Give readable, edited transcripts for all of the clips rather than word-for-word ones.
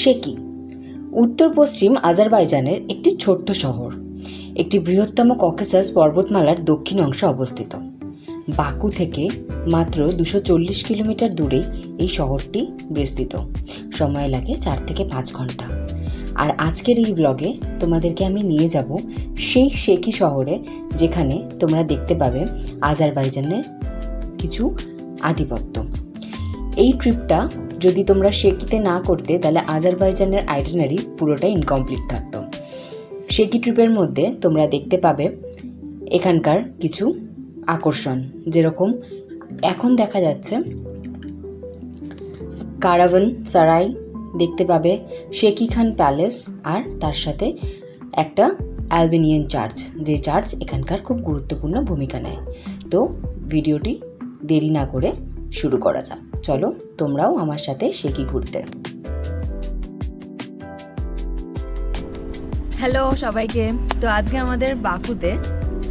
শেকি উত্তর পশ্চিম আজারবাইজানের একটি ছোট্ট শহর। একটি বৃহত্তম ককেসাস পর্বতমালার দক্ষিণ অংশে অবস্থিত। বাকু থেকে মাত্র 240 কিলোমিটার দূরে এই শহরটি বিস্তৃত। সময় লাগে 4 থেকে 5 ঘন্টা। আর আজকের এই ব্লগে তোমাদেরকে আমি নিয়ে যাব সেই শেকি শহরে, যেখানে তোমরা দেখতে পাবে আজারবাইজানের কিছু আধিপত্য। এই ট্রিপটা যদি তোমরা শেকিতে না করতে, তাহলে আজারবাইজানের আইটিনারি পুরোটাই ইনকমপ্লিট থাকতো। শেকি ট্রিপের মধ্যে তোমরা দেখতে পাবে এখানকার কিছু আকর্ষণ, যেরকম এখন দেখা যাচ্ছে কারাভানসারাই দেখতে পাবে, শেকি খান প্যালেস, আর তার সাথে একটা অ্যালবেনিয়ান চার্চ, যে চার্চ এখানকার খুব গুরুত্বপূর্ণ ভূমিকা নেয়। তো ভিডিওটি দেরি না করে শুরু করা যাক। চলো তোমরাও আমার সাথে শেকি ঘুরতে। হ্যালো সবাইকে। তো আজকে আমাদের বাকুতে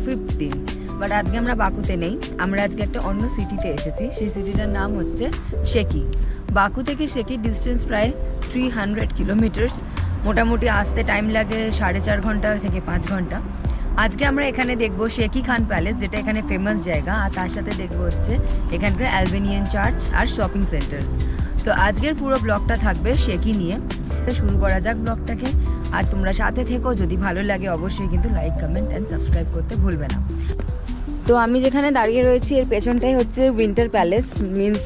5th দিন, বাট আজকে আমরা বাকুতে নেই, আমরা আজকে একটা অন্য সিটিতে এসেছি। সেই সিটিটার নাম হচ্ছে শেকি। বাকু থেকে শেকির ডিস্টেন্স প্রায় 300 কিলোমিটার্স। মোটামুটি আসতে টাইম লাগে 4.5 ঘন্টা থেকে 5 ঘন্টা। আজকে আমরা এখানে দেখবো শেকি খান প্যালেস, যেটা এখানে ফেমাস জায়গা, আর তার সাথে দেখবো হচ্ছে এখানকার অ্যালবেনিয়ান চার্চ আর শপিং সেন্টার্স। তো আজকের পুরো ব্লগটা থাকবে শেকি নিয়ে। শুরু করা যাক ব্লগটাকে, আর তোমরা সাথে থেকো। যদি ভালো লাগে অবশ্যই কিন্তু লাইক, কমেন্ট অ্যান্ড সাবস্ক্রাইব করতে ভুলবে না। তো আমি যেখানে দাঁড়িয়ে রয়েছি এর পেছনটাই হচ্ছে উইন্টার প্যালেস, মিন্স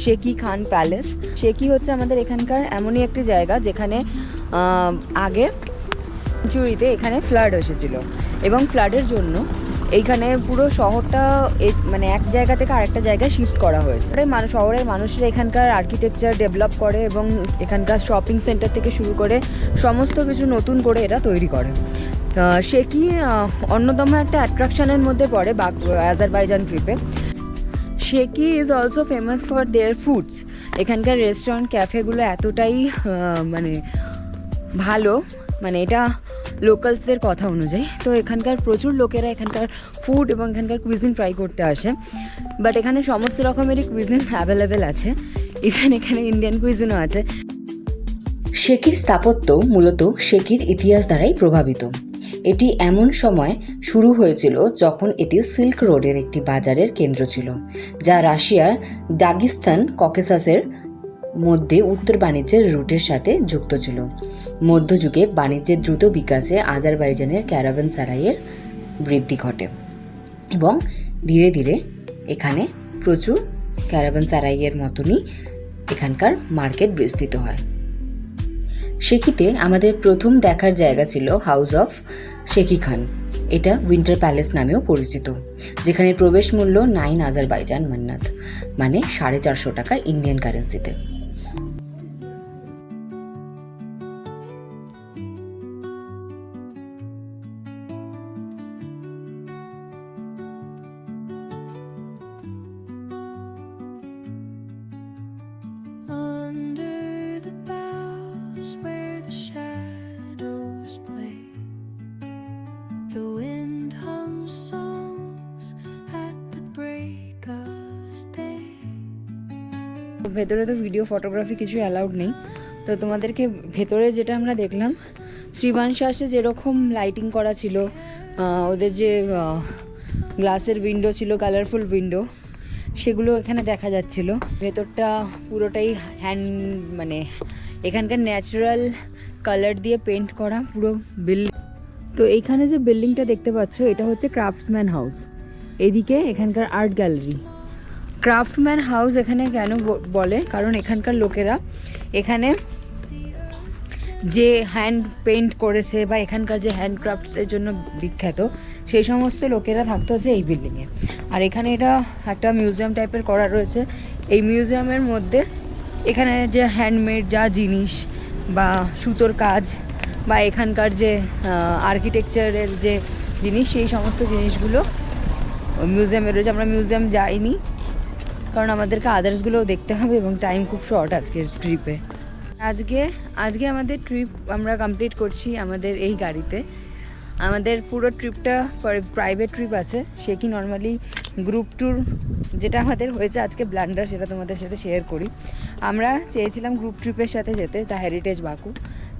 শেকি খান প্যালেস। শেকি হচ্ছে আমাদের এখানকার এমনই একটি জায়গা যেখানে আগে সেঞ্চুরিতে এখানে ফ্লাড এসেছিল, এবং ফ্লাডের জন্য এইখানে পুরো শহরটা মানে এক জায়গা থেকে আরেকটা জায়গায় শিফট করা হয়েছে। শহরের মানুষরা এখানকার আর্কিটেকচার ডেভেলপ করে, এবং এখানকার শপিং সেন্টার থেকে শুরু করে সমস্ত কিছু নতুন করে এরা তৈরি করে। শেকি অন্যতম একটা অ্যাট্রাকশনের মধ্যে পড়ে আজারবাইজান ট্রিপে। Sheki is also famous for their foods. এখানকার রেস্টুরেন্ট, ক্যাফেগুলো এতটাই মানে ভালো, মানে এটা লোকালসদের কথা অনুযায়ী। তো এখানকার প্রচুর লোকেরা এখানকার ফুড এবং এখানকার কুইজিন ট্রাই করতে আসে। বাট এখানে সমস্ত রকমেরই কুইজিন অ্যাভেলেবেল আছে, ইভেন এখানে ইন্ডিয়ান কুইজিনও আছে। শেকির স্থাপত্য মূলত শেকির ইতিহাস দ্বারাই প্রভাবিত। এটি এমন সময় শুরু হয়েছিল যখন এটি সিল্ক রোডের একটি বাজারের কেন্দ্র ছিল, যা রাশিয়ার দাগিস্তান ককেসাসের মধ্যে উত্তর বাণিজ্যের রুটের সাথে যুক্ত ছিল। মধ্যযুগে বাণিজ্যের দ্রুত বিকাশে আজারবাইজানের ক্যারাভানসারাইয়ের বৃদ্ধি ঘটে, এবং ধীরে ধীরে এখানে প্রচুর ক্যারাভানসারাইয়ের মতনই এখানকার মার্কেট বিস্তৃত হয়। শেকিতে আমাদের প্রথম দেখার জায়গা ছিল হাউস অফ শেকি খান। এটা উইন্টার প্যালেস নামেও পরিচিত, যেখানে প্রবেশ মূল্য 9 আজারবাইজান মান্নাত, মানে 450 টাকা ইন্ডিয়ান কারেন্সিতে। ভেতরে তো ভিডিও ফটোগ্রাফি কিছু অ্যালাউড নেই, তো তোমাদেরকে ভেতরে যেটা আমরা দেখলাম, শ্রীবানশাসে যেরকম লাইটিং করা ছিল, ওদের যে গ্লাসের উইন্ডো ছিল, কালারফুল উইন্ডো, সেগুলো এখানে দেখা যাচ্ছিল। ভেতরটা পুরোটাই মানে এখানকার ন্যাচারাল কালার দিয়ে পেন্ট করা পুরো বিল্ডিং। তো এইখানে যে বিল্ডিংটা দেখতে পাচ্ছ, এটা হচ্ছে ক্রাফটসম্যান হাউস। এদিকে এখানকার আর্ট গ্যালারি। ক্রাফটম্যান হাউস এখানে কেন বলে, কারণ এখানকার লোকেরা এখানে যে হ্যান্ড পেইন্ট করেছে বা এখানকার যে হ্যান্ডক্রাফটসের জন্য বিখ্যাত, সেই সমস্ত লোকেরা থাকতো হচ্ছে এই বিল্ডিংয়ে। আর এখানে এটা একটা মিউজিয়াম টাইপের করা রয়েছে। এই মিউজিয়ামের মধ্যে এখানে যে হ্যান্ডমেড যা জিনিস বা সুতোর কাজ বা এখানকার যে আর্কিটেকচারের যে জিনিস, সেই সমস্ত জিনিসগুলো মিউজিয়ামে রয়েছে। আমরা মিউজিয়াম যাইনি, কারণ আমাদেরকে আদার্সগুলোও দেখতে হবে, এবং টাইম খুব শর্ট আজকের ট্রিপে। আজকে আমাদের ট্রিপ আমরা কমপ্লিট করছি আমাদের এই গাড়িতে। আমাদের পুরো ট্রিপটা প্রাইভেট ট্রিপ আছে। শেকি নর্মালি গ্রুপ ট্যুর যেটা আমাদের হয়েছে আজকে ব্লান্ডার, সেটা তোমাদের সাথে শেয়ার করি। আমরা চেয়েছিলাম গ্রুপ ট্রিপের সাথে যেতে, দ্য হেরিটেজ বাকু,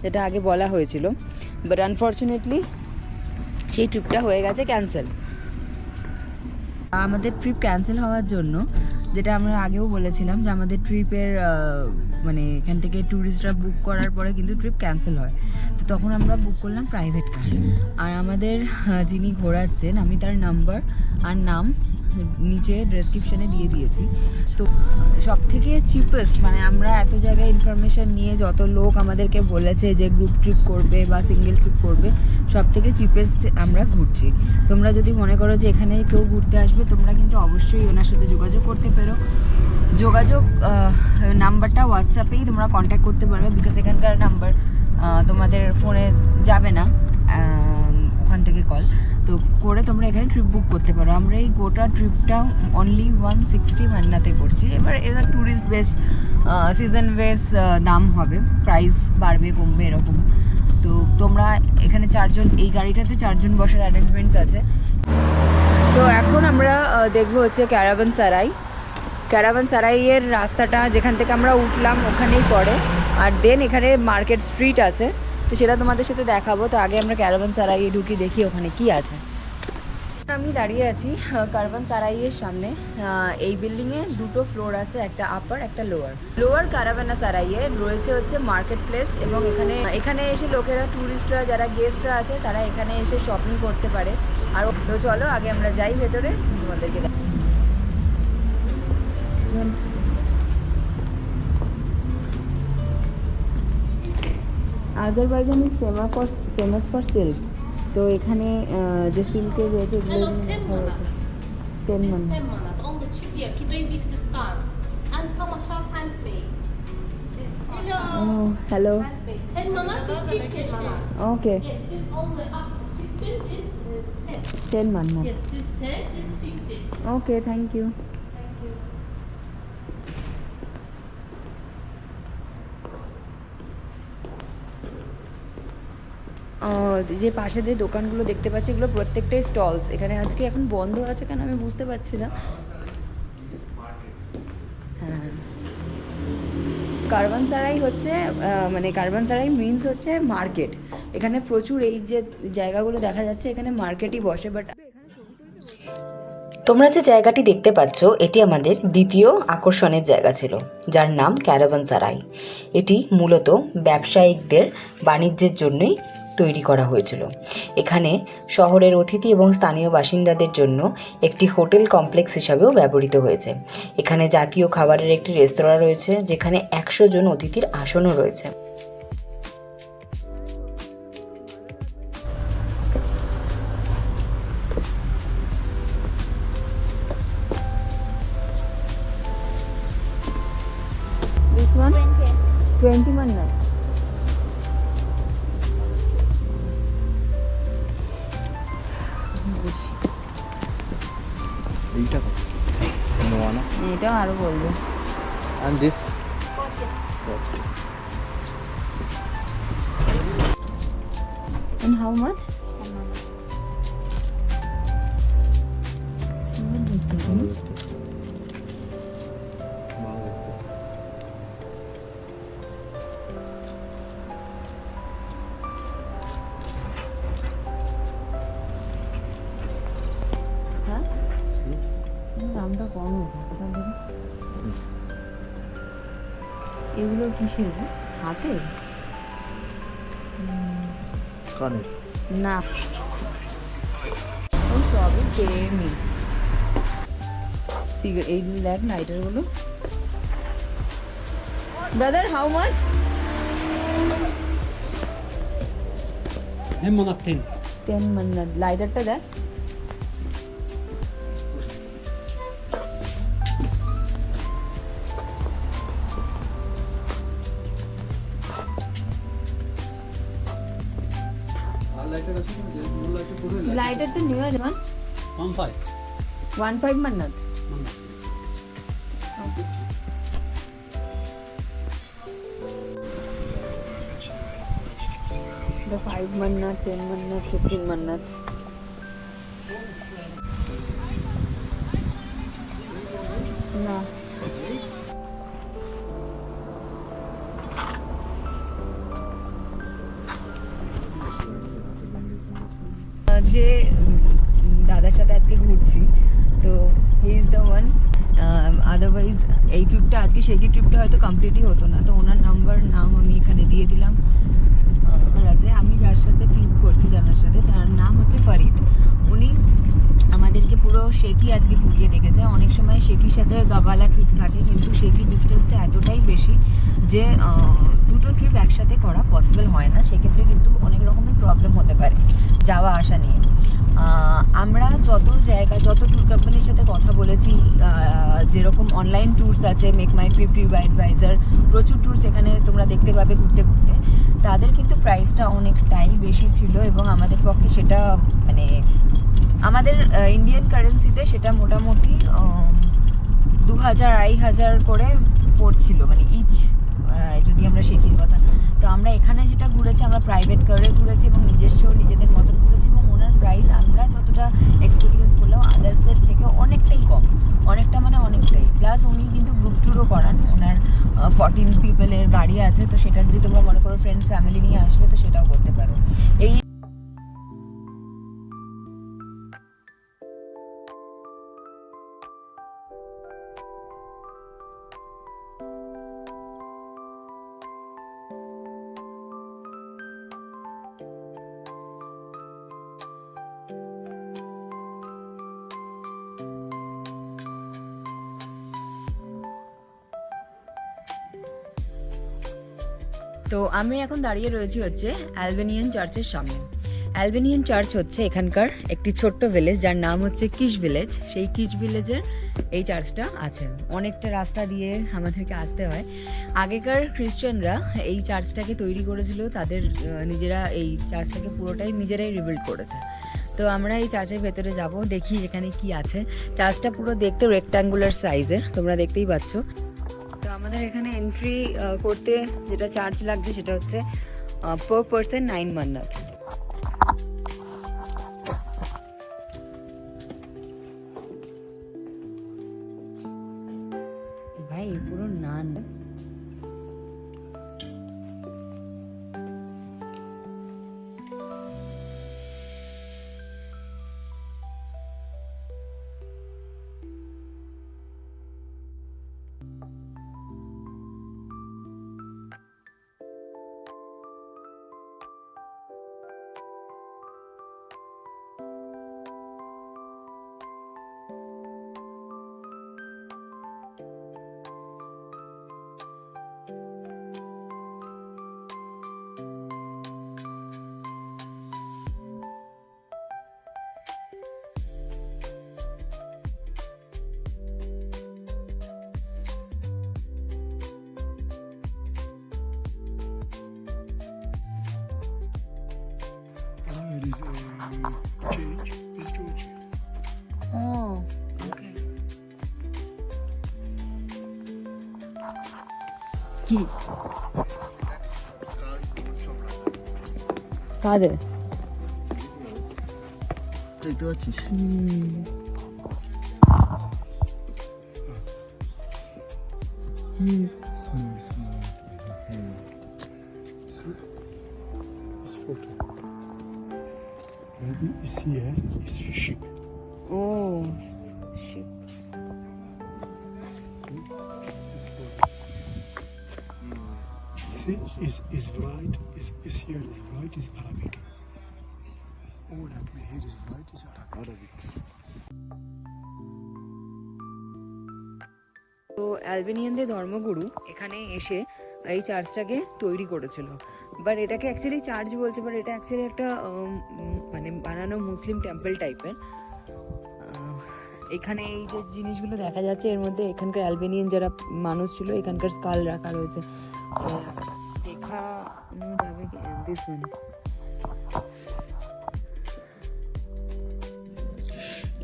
যেটা আগে বলা হয়েছিল, বাট আনফর্চুনেটলি সেই ট্রিপটা হয়ে গেছে ক্যান্সেল। আমাদের ট্রিপ ক্যান্সেল হওয়ার জন্য, যেটা আমরা আগেও বলেছিলাম যে আমাদের ট্রিপের মানে এখান থেকে ট্যুরিস্টরা বুক করার পরে কিন্তু ট্রিপ ক্যান্সেল হয়, তো তখন আমরা বুক করলাম প্রাইভেট কার। আর আমাদের যিনি ঘোরাচ্ছেন, আমি তার নাম্বার আর নাম নিচে ডেসক্রিপশানে দিয়ে দিয়েছি। তো সব থেকে চিপেস্ট, মানে আমরা এত জায়গায় ইনফরমেশান নিয়ে যত লোক আমাদেরকে বলেছে যে গ্রুপ ট্রিপ করবে বা সিঙ্গেল ট্রিপ করবে, সব থেকে চিপেস্ট আমরা ঘুরছি। তোমরা যদি মনে করো যে এখানে কেউ ঘুরতে আসবে, তোমরা কিন্তু অবশ্যই ওনার সাথে যোগাযোগ করতে পারো। যোগাযোগ নাম্বারটা হোয়াটসঅ্যাপেই তোমরা কন্ট্যাক্ট করতে পারবে, বিকজ এখানকার নাম্বার তোমাদের ফোনে যাবে না, ওখান থেকে কল তো করে তোমরা এখানে ট্রিপ বুক করতে পারো। আমরা এই গোটা ট্রিপটা অনলি 160 মান্নাতে করছি। এবার এটা ট্যুরিস্ট বেস, সিজন বেস দাম হবে, প্রাইস বাড়বে কমবে এরকম। তো তোমরা এখানে 4 জন, এই গাড়িটাতে 4 জন বসার অ্যারেঞ্জমেন্টস আছে। তো এখন আমরা দেখবো হচ্ছে ক্যারাভানসারাই। ক্যারাভানসারাইয়ের রাস্তাটা যেখান থেকে আমরা উঠলাম ওখানেই পড়ে, আর দেন এখানে মার্কেট স্ট্রিট আছে, তো সেটা তোমাদের সাথে দেখাবো। তো আগে আমরা ক্যারাভানসারাইয়ে ঢুকি, দেখি ওখানে কি আছে। আমি দাঁড়িয়ে আছি ক্যারাভানসারাইয়ের সামনে। এই বিল্ডিংয়ে 2টো ফ্লোর আছে, একটা আপার একটা লোয়ার। লোয়ার ক্যারাভানসারাইয়ে রয়েছে হচ্ছে মার্কেট প্লেস, এবং এখানে এসে লোকেরা, ট্যুরিস্টরা যারা গেস্টরা আছে, তারা এখানে এসে শপিং করতে পারে। আর তো চলো আগে আমরা যাই ভেতরে, তোমাদেরকে Azerbaijan is famous for silk. তো এখানে যে সিল্কের রয়েছে এগুলো 10 manat. Only cheap here. Today big discount. And Kamasha's handmade. Hello, 10 manat is 15 manat. Okay, Yes, this only up to 15 is 10. 10 manat. Yes, this 10 is 15. Okay, thank you. Thank you. যে পাশে যে দোকানগুলো দেখতে পাচ্ছি, এগুলো প্রত্যেকটাই স্টলস। এখানে আজকে এখন বন্ধ আছে কেন আমি বুঝতে পারছি না। হ্যাঁ, কারভানসারাই হচ্ছে মানে কারভানসারাই মিনস হচ্ছে মার্কেট। এখানে প্রচুর এই যে জায়গাগুলো দেখা যাচ্ছে, এখানে মার্কেটই বসে। বাট তোমরা যে জায়গাটি দেখতে পাচ্ছ, এটি আমাদের দ্বিতীয় আকর্ষণের জায়গা ছিল, যার নাম ক্যারাভানসারাই। এটি মূলত ব্যবসায়িকদের বাণিজ্যের জন্যই তৈরি করা হয়েছিল। এখানে শহরের অতিথি এবং স্থানীয় বাসিন্দাদের জন্য একটি হোটেল কমপ্লেক্স হিসাবেও ব্যবহৃত হয়েছে। এখানে জাতীয় খাবারের একটি রেস্তোরাঁ রয়েছে, যেখানে 100 জন অতিথির আসনও রয়েছে। This one 20 মান্নাত। এইটা কত? নোয়ানা। এটাও আরো বলবো। And this? And how much? হ্যাঁ, দামটা কম হয়েছে। এগুলো কিসের? হাতে কানের না, ওই সবই সেমই। সিগারেট এই দেখ না, এটার বলো। Brother, how much? 10 manat 10. 10 মান্নাত। লাইটারটা দেখ। লাইটার তো নিউ আছে। 15 মান্নাত। The 5 মান্নাত, 10 মান্নাত, 15 মান্নাত। এই ট্রিপটা আজকে শেকি ট্রিপটা হয়তো কমপ্লিটই হতো না, তো ওনার নাম আমি এখানে দিয়ে দিলাম। আছে আমি যার সাথে ট্রিপ করছি, জানার সাথে, তার নাম হচ্ছে ফরিদ। উনি আমাদেরকে পুরো শেকি আজকে ঘুরিয়ে দেখেছে। অনেক সময় শেকির সাথে গাবালা ট্রিপ থাকে, কিন্তু শেকি ডিস্টেন্সটা এতটাই বেশি যে দুটো ট্রিপ একসাথে করা পসিবল হয় না। সেক্ষেত্রে কিন্তু অনেক রকমের প্রবলেম হতে পারে যাওয়া আসা নিয়ে। আমরা যত ট্যুর কোম্পানির সাথে কথা বলেছি, যেরকম অনলাইন ট্যুরস আছে, মেক মাই ট্রিপ, ট্রিপ অ্যাডভাইজার, প্রচুর ট্যুরস এখানে তোমরা দেখতে পাবে ঘুরতে ঘুরতে, তাদের কিন্তু প্রাইসটা অনেকটাই বেশি ছিল এবং আমাদের পক্ষে সেটা মানে আমাদের ইন্ডিয়ান কারেন্সিতে সেটা মোটামুটি 2000-2500 করে পড়ছিল, মানে ইচ, যদি আমরা শেকির কথা। তো আমরা এখানে যেটা ঘুরেছি, আমরা প্রাইভেট কারে ঘুরেছি এবং নিজেদের মতন ঘুরেছি, এবং ওনার প্রাইস আমরা যতটা এক্সপিরিয়েন্স করলাম আদার্সের থেকে অনেকটাই কম, অনেকটাই। প্লাস উনি কিন্তু গ্রুপ ট্যুরও করান, ওনার 14 পিপলের গাড়ি আছে, তো সেটা যদি তোমরা মনে করো ফ্রেন্ডস ফ্যামিলি নিয়ে আসবে তো সেটাও করতে পারো। এই তো আমি এখন দাঁড়িয়ে রয়েছি হচ্ছে অ্যালবেনিয়ান চার্চের সামনে। অ্যালবেনিয়ান চার্চ হচ্ছে এখানকার একটি ছোট্ট ভিলেজ, যার নাম হচ্ছে কিশ ভিলেজ। সেই কিশ ভিলেজের এই চার্চটা আছে। অনেকটা রাস্তা দিয়ে আমাদেরকে আসতে হয়। আগেকার খ্রিস্টানরা এই চার্চটাকে তৈরি করেছিল, তাদের নিজেরা এই চার্চটাকে পুরোটাই নিজেরাই রিবিল্ড করেছে। তো আমরা এই চার্চের ভেতরে যাব, দেখি এখানে কি আছে। চার্চটা পুরো দেখতে রেক্ট্যাঙ্গুলার সাইজের, তোমরা দেখতেই পাচ্ছ। তো আমাদের এখানে এন্ট্রি করতে যেটা চার্জ লাগছে সেটা হচ্ছে per person 9 মান্নাত। ভাই পুরো নান। It is change. Is Georgia. Oh, okay. কি কাদের? দেখতে পাচ্ছিস? Small. So, this photo. Maybe is here is ship. Oh, shit. See, is right. Is here is right is Arabic. All that we hear is right is Arabic. তো অ্যালবেনিয়ানদের ধর্মগুরু এখানে এসে এই চার্চটাকে তৈরি করেছিল। বাট এটাকে অ্যাকচুয়ালি চার্চ বলছে, but এটা অ্যাকচুয়ালি একটা মানে বানানো মুসলিম টেম্পল টাইপের। এখানে এই যে জিনিসগুলো দেখা যাচ্ছে এর মধ্যে এখানকার অ্যালবেনিয়ান যারা মানুষ ছিল এখানকার স্কাল রাখা রয়েছে। দেখানো যাবে কি দিস ওয়ান।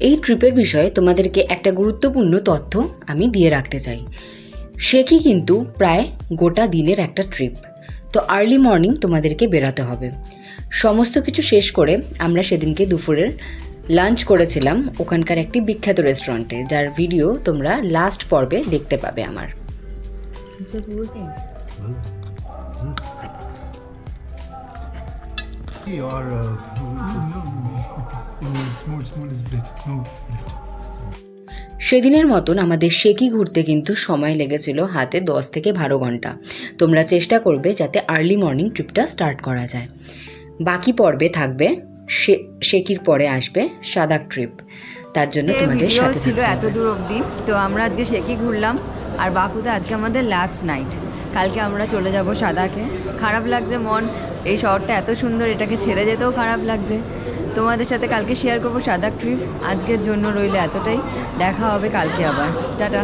এই ট্রিপের বিষয়ে তোমাদেরকে একটা গুরুত্বপূর্ণ তথ্য আমি দিয়ে রাখতে চাই। শেকি কিন্তু প্রায় গোটা দিনের একটা ট্রিপ। তো আর্লি মর্নিং তোমাদেরকে বেরোতে হবে। সমস্ত কিছু শেষ করে আমরা সেদিনকে দুপুরের লাঞ্চ করেছিলাম ওখানকার একটি বিখ্যাত রেস্টুরেন্টে, যার ভিডিও তোমরা লাস্ট পর্বে দেখতে পাবে আমার। Or no, small is bread. No bread. সেদিনের মতন আমাদের শেকি ঘুরতে কিন্তু সময় লেগেছিল হাতে 10 থেকে 12 ঘন্টা। তোমরা চেষ্টা করবে যাতে আর্লি মর্নিং ট্রিপটা স্টার্ট করা যায়। বাকি পর্বে থাকবে শেকির পরে আসবে সাদাক ট্রিপ, তার জন্য তোমাদের ভিডিও সাথে ছিল থাকতে এত হবে। দূর অবধি। তো আমরা আজকে শেকি ঘুরলাম আর বাকুতে আজকে আমাদের লাস্ট নাইট। কালকে আমরা চলে যাব সাদাকে। খারাপ লাগছে মন, এই শহরটা এত সুন্দর, এটাকে ছেড়ে যেতেও খারাপ লাগছে। তোমাদের সাথে কালকে শেয়ার করবো সাদাক ট্রিপ। আজকের জন্য রইলে এতটাই, দেখা হবে কালকে আবার, টাটা।